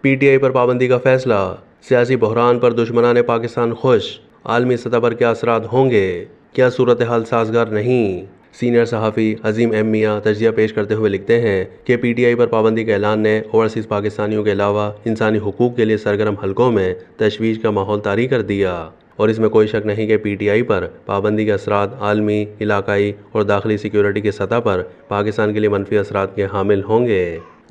PTI पर पाबंदी का फैसला, सियासी बहरान पर दुश्मनाने पाकिस्तान खुश, आलमी सतह पर क्या असरात होंगे, क्या सूरत हाल साजगार नहीं। सीनियर सहाफ़ी अजीम एम मियाँ तजिया पेश करते हुए लिखते हैं कि PTI पर पाबंदी के ऐलान ने ओवरसीज़ पाकिस्तानियों के अलावा इंसानी हुकूक के लिए सरगर्म हलकों में तशवीश का माहौल तारी कर दिया, और इसमें कोई शक नहीं कि PTI पर पाबंदी के असरात आलमी, इलाकाई और दाखिली सिक्योरिटी की सतह पर पाकिस्तान के लिए मनफी असरात के हामिल होंगे।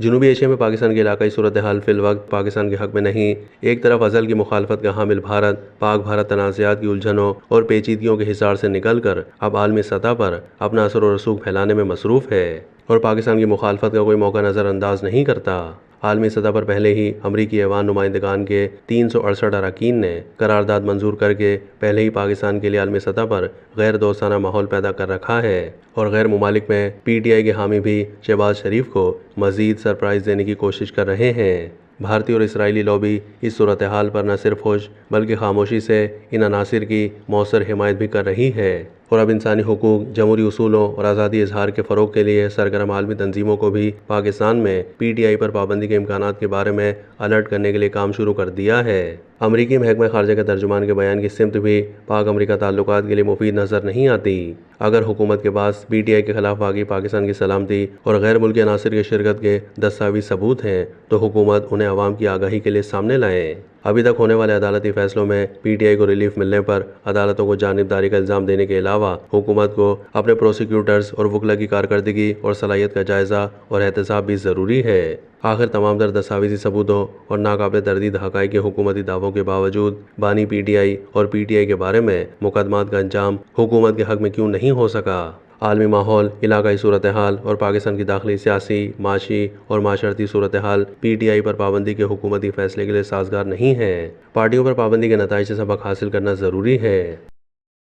जनूबी एशिया में पाकिस्तान की इलाकाई सूरत हाल फिल वक्त पाकिस्तान के हक में नहीं। एक तरफ अज़ल की मुखालफत का हामिल भारत पाक भारत तनाज़ात की उलझनों और पेचीदगियों के हिसार से निकल कर अब आलमी सतह पर अपना असर और रसूख फैलाने में मसरूफ़ है, और पाकिस्तान की मुखालफत का कोई मौका नज़रअंदाज नहीं करता। आलमी सतह पर पहले ही अमरीकी ऐवान नुमाइंदगान के 368 अरकान ने करारदाद मंजूर करके पहले ही पाकिस्तान के लिए आलमी सतह पर गैर दोस्ताना माहौल पैदा कर रखा है, और गैर मुमालिक में PTI के हामी भी शहबाज शरीफ को मज़ीद सरप्राइज़ देने की कोशिश कर रहे हैं। भारतीय और इसराइली लॉबी इस सूरत हाल पर न सिर्फ खुश बल्कि खामोशी से इन अनासिर की मौसर हिमायत भी कर रही है, और अब इंसानी हुकूक, जमहूरी उसूलों और आज़ादी इजहार के फ़रोग के लिए सरगर्म आलमी तंजीमों को भी पाकिस्तान में PTI पर पाबंदी के इम्कानात के बारे में अलर्ट करने के लिए काम शुरू कर दिया है। अमरीकी महकमा खारजा के तर्जुमान के बयान की सिमत भी पाक अमरीका ताल्लुकात के लिए मुफीद नज़र नहीं आती। अगर हुकूमत के पास PTI के खिलाफ वाक़ई पाकिस्तान की सलामती और गैर मुल्की अनासिर की शिरकत के दस्तावेज़ी सबूत हैं तो हुकूमत उन्हें अवाम की आगाही के लिए सामने लाएँ। अभी तक होने वाले अदालती फैसलों में PTI को रिलीफ मिलने पर अदालतों को जानिबदारी का इल्ज़ाम देने के अलावा हुकूमत को अपने प्रोसिक्यूटर्स और वकला की कारकर्दगी और सलाहियत का जायज़ा और एहतसाब भी ज़रूरी है। आखिर तमाम दर दस्तावेजी सबूतों और नाकाबिल तरदीद हक़ाइक़ के हुकूमती दावों के बावजूद बानी PTI और PTI के बारे में मुकदमात का अंजाम हुकूमत के हक़ में क्यों नहीं हो सका। आलमी माहौल, इलाकाई सूरत हाल और पाकिस्तान की दाखिली सियासी, माशी और माशरती सूरत हाल PTI पर पाबंदी के हुकूमती फैसले के लिए साजगार नहीं है। पार्टियों पर पाबंदी के नताइज से सबक हासिल करना ज़रूरी है।